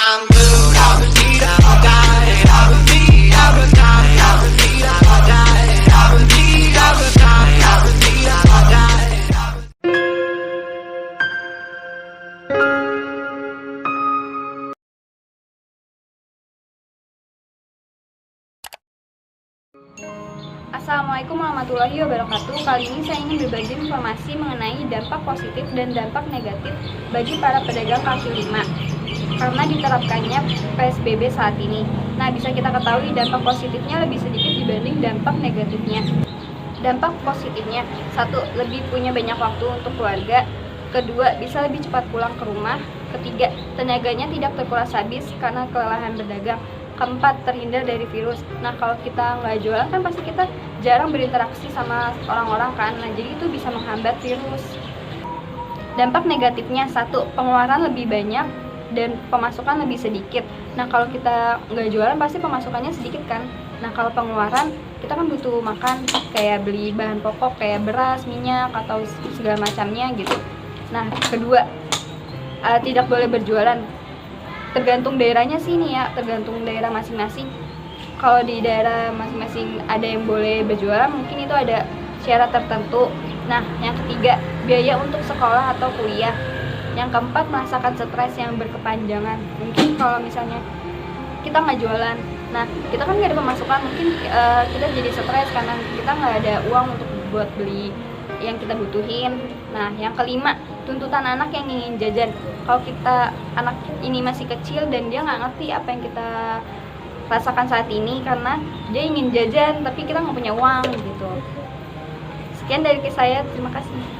Assalamualaikum warahmatullahi wabarakatuh. Kali ini saya ingin berbagi informasi mengenai dampak positif dan dampak negatif bagi para pedagang kaki lima karena diterapkannya PSBB saat ini. Nah, bisa kita ketahui dampak positifnya lebih sedikit dibanding dampak negatifnya. Dampak positifnya, 1. Lebih punya banyak waktu untuk keluarga. Kedua, bisa lebih cepat pulang ke rumah. Ketiga, tenaganya tidak terkuras habis karena kelelahan berdagang. Keempat, terhindar dari virus. Nah, kalau kita nggak jualan kan pasti kita jarang berinteraksi sama orang-orang kan. Nah, jadi itu bisa menghambat virus. Dampak negatifnya, 1. Pengeluaran lebih banyak dan pemasukan lebih sedikit. Nah, kalau kita nggak jualan pasti pemasukannya sedikit kan. Nah, kalau pengeluaran kita kan butuh makan, kayak beli bahan pokok kayak beras, minyak, atau segala macamnya gitu. Nah, kedua, tidak boleh berjualan. Tergantung daerahnya sih nih ya, tergantung daerah masing-masing. Kalau di daerah masing-masing ada yang boleh berjualan, mungkin itu ada syarat tertentu. Nah, yang ketiga, biaya untuk sekolah atau kuliah. Yang keempat, merasakan stres yang berkepanjangan. Mungkin kalau misalnya kita nggak jualan, nah kita kan nggak ada pemasukan, mungkin kita jadi stres karena kita nggak ada uang untuk buat beli yang kita butuhin. Nah, yang kelima, tuntutan anak yang ingin jajan. Kalau kita anak ini masih kecil dan dia nggak ngerti apa yang kita rasakan saat ini karena dia ingin jajan tapi kita nggak punya uang gitu. Sekian dari saya, terima kasih.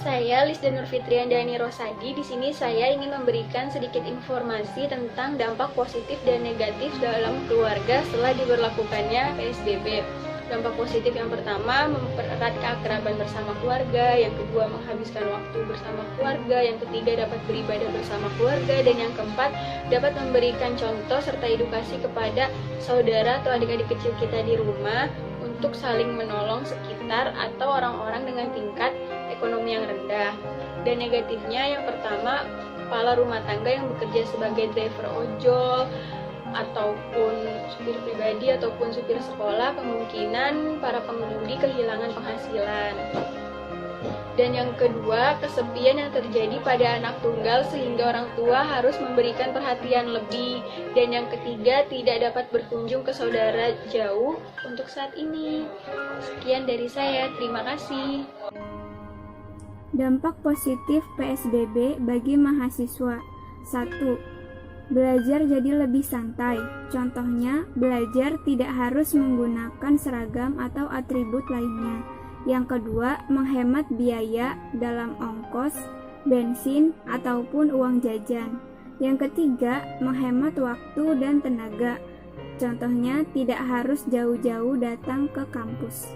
Saya Lisda Nurfitriandani Rosadi. Di sini saya ingin memberikan sedikit informasi tentang dampak positif dan negatif dalam keluarga setelah diberlakukannya PSBB. Dampak positif yang pertama, mempererat keakraban bersama keluarga. Yang kedua, menghabiskan waktu bersama keluarga. Yang ketiga, dapat beribadah bersama keluarga. Dan yang keempat, dapat memberikan contoh serta edukasi kepada saudara atau adik-adik kecil kita di rumah untuk saling menolong sekitar atau orang-orang dengan tingkat ekonomi yang rendah. Dan negatifnya yang pertama, kepala rumah tangga yang bekerja sebagai driver ojol ataupun supir pribadi ataupun supir sekolah, kemungkinan para pengemudi kehilangan penghasilan. Dan yang kedua, kesepian yang terjadi pada anak tunggal sehingga orang tua harus memberikan perhatian lebih. Dan yang ketiga, tidak dapat berkunjung ke saudara jauh untuk saat ini. Sekian dari saya, terima kasih. Dampak positif PSBB bagi mahasiswa. 1. Belajar jadi lebih santai. Contohnya, belajar tidak harus menggunakan seragam atau atribut lainnya. Yang kedua, menghemat biaya dalam ongkos, bensin, ataupun uang jajan. Yang ketiga, menghemat waktu dan tenaga. Contohnya, tidak harus jauh-jauh datang ke kampus.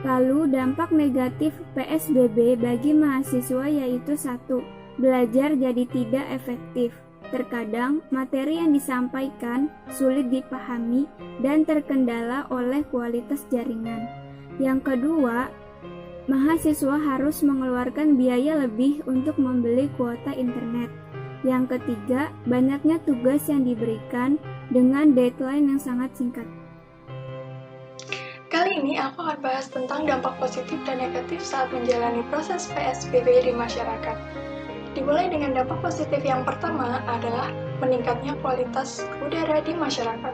Lalu, dampak negatif PSBB bagi mahasiswa yaitu 1. Belajar jadi tidak efektif. Terkadang materi yang disampaikan sulit dipahami dan terkendala oleh kualitas jaringan. Yang kedua, mahasiswa harus mengeluarkan biaya lebih untuk membeli kuota internet. Yang ketiga, banyaknya tugas yang diberikan dengan deadline yang sangat singkat. Kali ini aku akan bahas tentang dampak positif dan negatif saat menjalani proses PSBB di masyarakat. Dimulai dengan dampak positif yang pertama adalah meningkatnya kualitas udara di masyarakat.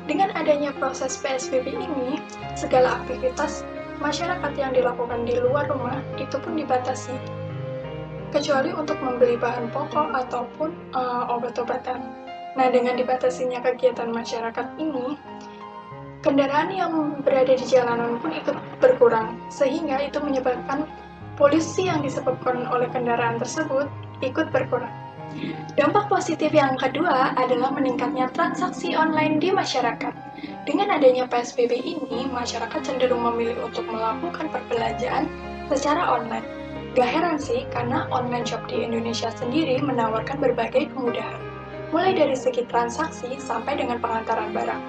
Dengan adanya proses PSBB ini, segala aktivitas masyarakat yang dilakukan di luar rumah itu pun dibatasi, kecuali untuk membeli bahan pokok ataupun obat-obatan. Nah, dengan dibatasinya kegiatan masyarakat ini, kendaraan yang berada di jalanan pun ikut berkurang, sehingga itu menyebabkan polusi yang disebabkan oleh kendaraan tersebut ikut berkurang. Dampak positif yang kedua adalah meningkatnya transaksi online di masyarakat. Dengan adanya PSBB ini, masyarakat cenderung memilih untuk melakukan perbelanjaan secara online. Gak heran sih, karena online shop di Indonesia sendiri menawarkan berbagai kemudahan, mulai dari segi transaksi sampai dengan pengantaran barang.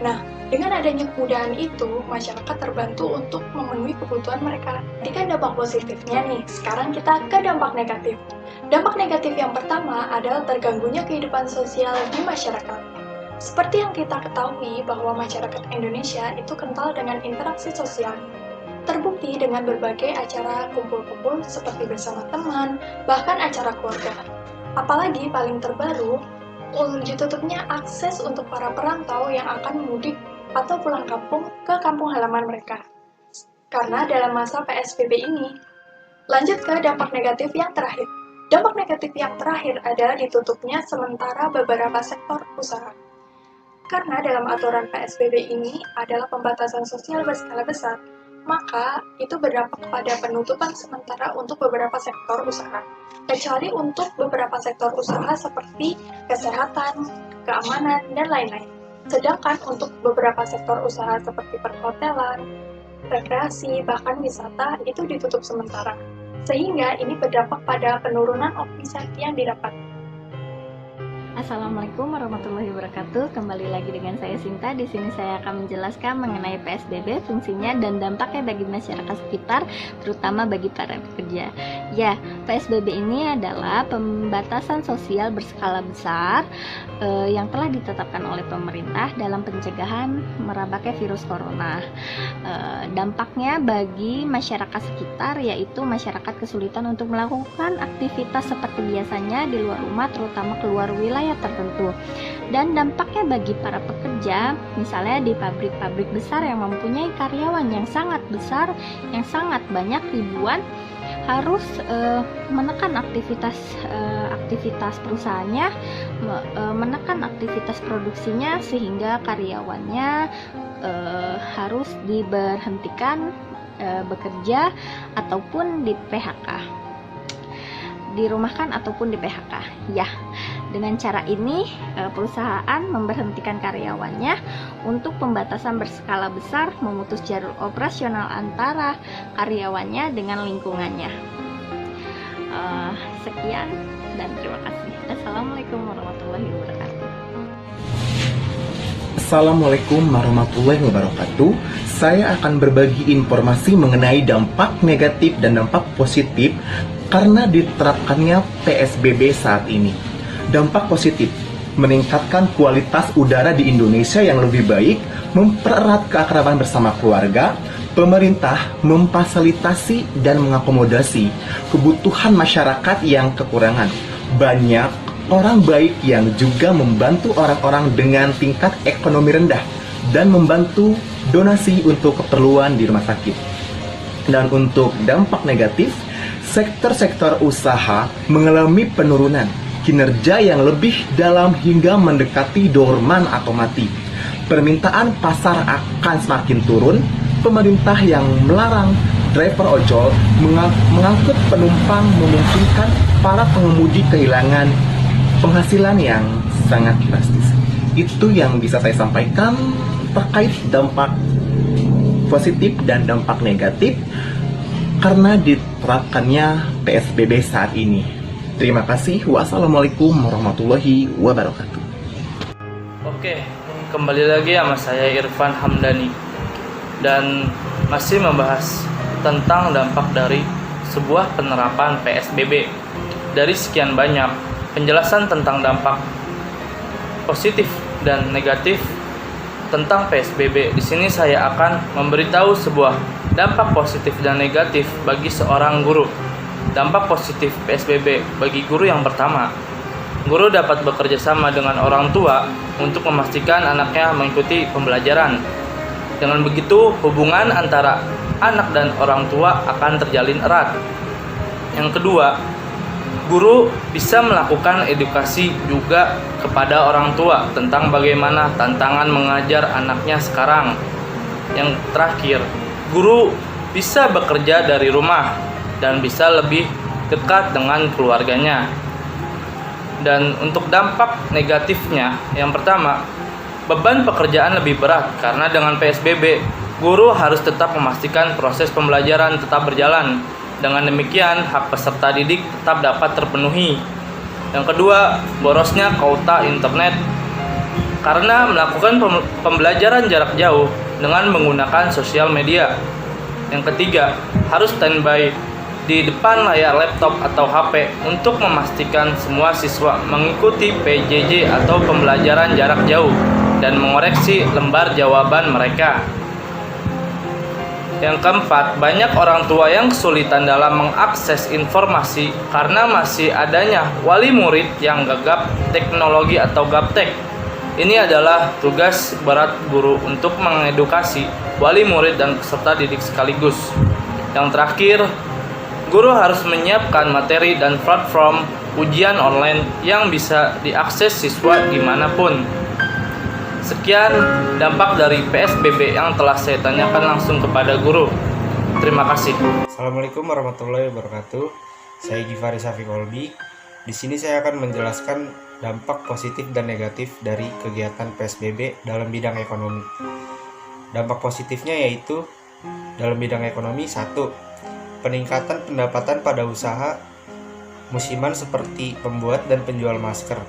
Nah, dengan adanya kemudahan itu, masyarakat terbantu untuk memenuhi kebutuhan mereka. Tadi kan dampak positifnya nih, sekarang kita ke dampak negatif. Dampak negatif yang pertama adalah terganggunya kehidupan sosial di masyarakat. Seperti yang kita ketahui bahwa masyarakat Indonesia itu kental dengan interaksi sosial. Terbukti dengan berbagai acara kumpul-kumpul seperti bersama teman, bahkan acara keluarga. Apalagi paling terbaru, ditutupnya akses untuk para perantau yang akan mudik atau pulang kampung ke kampung halaman mereka. Karena dalam masa PSBB ini. Lanjut ke dampak negatif yang terakhir. Dampak negatif yang terakhir adalah ditutupnya sementara beberapa sektor usaha. Karena dalam aturan PSBB ini adalah pembatasan sosial berskala besar, maka itu berdampak pada penutupan sementara untuk beberapa sektor usaha. Kecuali untuk beberapa sektor usaha seperti kesehatan, keamanan, dan lain-lain. Sedangkan untuk beberapa sektor usaha seperti perhotelan, rekreasi, bahkan wisata itu ditutup sementara. Sehingga ini berdampak pada penurunan omset yang didapat. Assalamualaikum warahmatullahi wabarakatuh. Kembali lagi dengan saya Sinta. Di sini saya akan menjelaskan mengenai PSBB, fungsinya dan dampaknya bagi masyarakat sekitar, terutama bagi para pekerja. Ya, PSBB ini adalah pembatasan sosial berskala besar yang telah ditetapkan oleh pemerintah dalam pencegahan merebaknya virus corona. Dampaknya bagi masyarakat sekitar yaitu masyarakat kesulitan untuk melakukan aktivitas seperti biasanya di luar rumah, terutama keluar wilayah tertentu. Dan dampaknya bagi para pekerja, misalnya di pabrik-pabrik besar yang mempunyai karyawan yang sangat besar, yang sangat banyak ribuan, harus menekan aktivitas perusahaannya, menekan aktivitas produksinya sehingga karyawannya harus diberhentikan bekerja ataupun di PHK, dirumahkan ataupun di PHK. Ya, dengan cara ini perusahaan memberhentikan karyawannya untuk pembatasan berskala besar, memutus jalur operasional antara karyawannya dengan lingkungannya. Sekian dan terima kasih. Assalamualaikum warahmatullahi wabarakatuh. Assalamualaikum warahmatullahi wabarakatuh. Saya akan berbagi informasi mengenai dampak negatif dan dampak positif karena diterapkannya PSBB saat ini. Dampak positif, meningkatkan kualitas udara di Indonesia yang lebih baik, mempererat keakraban bersama keluarga. Pemerintah memfasilitasi dan mengakomodasi kebutuhan masyarakat yang kekurangan. Banyak orang baik yang juga membantu orang-orang dengan tingkat ekonomi rendah dan membantu donasi untuk keperluan di rumah sakit. Dan untuk dampak negatif, sektor-sektor usaha mengalami penurunan kinerja yang lebih dalam hingga mendekati dorman atau mati. Permintaan pasar akan semakin turun. Pemerintah yang melarang driver ojol mengangkut penumpang memungkinkan para pengemudi kehilangan penghasilan yang sangat drastis. Itu yang bisa saya sampaikan terkait dampak positif dan dampak negatif karena diterapkannya PSBB saat ini. Terima kasih. Wassalamualaikum warahmatullahi wabarakatuh. Oke, kembali lagi sama saya Irfan Hamdani dan masih membahas tentang dampak dari sebuah penerapan PSBB. Dari sekian banyak penjelasan tentang dampak positif dan negatif tentang PSBB, di sini saya akan memberitahu sebuah dampak positif dan negatif bagi seorang guru. Dampak positif PSBB bagi guru yang pertama, guru dapat bekerja sama dengan orang tua untuk memastikan anaknya mengikuti pembelajaran. Dengan begitu, hubungan antara anak dan orang tua akan terjalin erat. Yang kedua, guru bisa melakukan edukasi juga kepada orang tua tentang bagaimana tantangan mengajar anaknya sekarang. Yang terakhir, guru bisa bekerja dari rumah dan bisa lebih dekat dengan keluarganya. Dan untuk dampak negatifnya, yang pertama, beban pekerjaan lebih berat karena dengan PSBB, guru harus tetap memastikan proses pembelajaran tetap berjalan. Dengan demikian, hak peserta didik tetap dapat terpenuhi. Yang kedua, borosnya kuota internet karena melakukan pembelajaran jarak jauh dengan menggunakan sosial media. Yang ketiga, harus standby di depan layar laptop atau HP untuk memastikan semua siswa mengikuti PJJ atau pembelajaran jarak jauh dan mengoreksi lembar jawaban mereka. Yang keempat, banyak orang tua yang kesulitan dalam mengakses informasi karena masih adanya wali murid yang gagap teknologi atau gaptek. Ini adalah tugas berat guru untuk mengedukasi wali murid dan peserta didik sekaligus. Yang terakhir, guru harus menyiapkan materi dan platform ujian online yang bisa diakses siswa dimanapun. Sekian dampak dari PSBB yang telah saya tanyakan langsung kepada guru. Terima kasih. Assalamualaikum warahmatullahi wabarakatuh. Saya Givari Syafiq Olbi. Di sini saya akan menjelaskan dampak positif dan negatif dari kegiatan PSBB dalam bidang ekonomi. Dampak positifnya yaitu dalam bidang ekonomi, 1. Peningkatan pendapatan pada usaha musiman seperti pembuat dan penjual masker.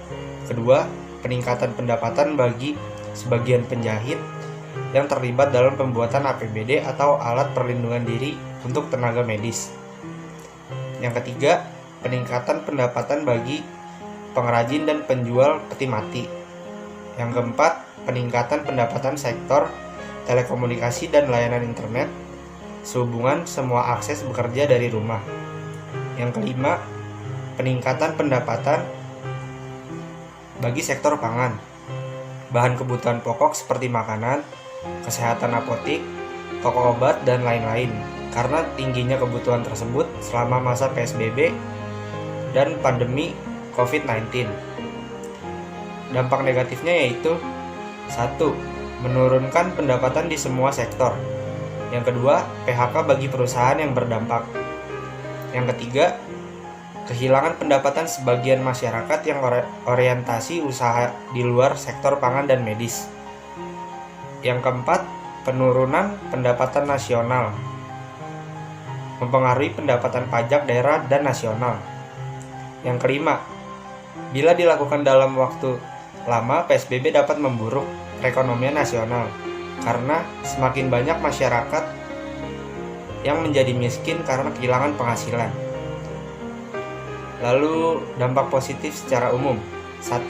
Kedua, peningkatan pendapatan bagi sebagian penjahit yang terlibat dalam pembuatan APBD atau alat perlindungan diri untuk tenaga medis. Yang ketiga, peningkatan pendapatan bagi pengrajin dan penjual peti mati. Yang keempat, peningkatan pendapatan sektor telekomunikasi dan layanan internet sehubungan semua akses bekerja dari rumah. Yang kelima, peningkatan pendapatan bagi sektor pangan, bahan kebutuhan pokok seperti makanan, kesehatan apotik, toko obat, dan lain-lain karena tingginya kebutuhan tersebut selama masa PSBB dan pandemi COVID-19. Dampak negatifnya yaitu 1. Menurunkan pendapatan di semua sektor. Yang kedua, PHK bagi perusahaan yang berdampak. Yang ketiga, kehilangan pendapatan sebagian masyarakat yang orientasi usaha di luar sektor pangan dan medis. Yang keempat, penurunan pendapatan nasional, mempengaruhi pendapatan pajak daerah dan nasional. Yang kelima, bila dilakukan dalam waktu lama, PSBB dapat memburuk perekonomian nasional karena semakin banyak masyarakat yang menjadi miskin karena kehilangan penghasilan. Lalu dampak positif secara umum. 1.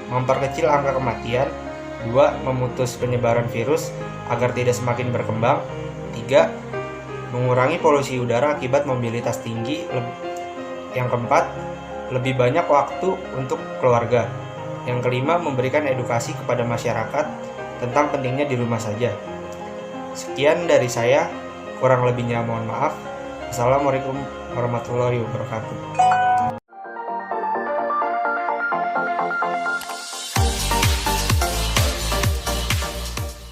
Memperkecil angka kematian. 2. Memutus penyebaran virus agar tidak semakin berkembang. 3. Mengurangi polusi udara akibat mobilitas tinggi. Yang keempat, lebih banyak waktu untuk keluarga. Yang kelima, memberikan edukasi kepada masyarakat tentang pentingnya di rumah saja. Sekian dari saya, kurang lebihnya mohon maaf. Assalamualaikum warahmatullahi wabarakatuh.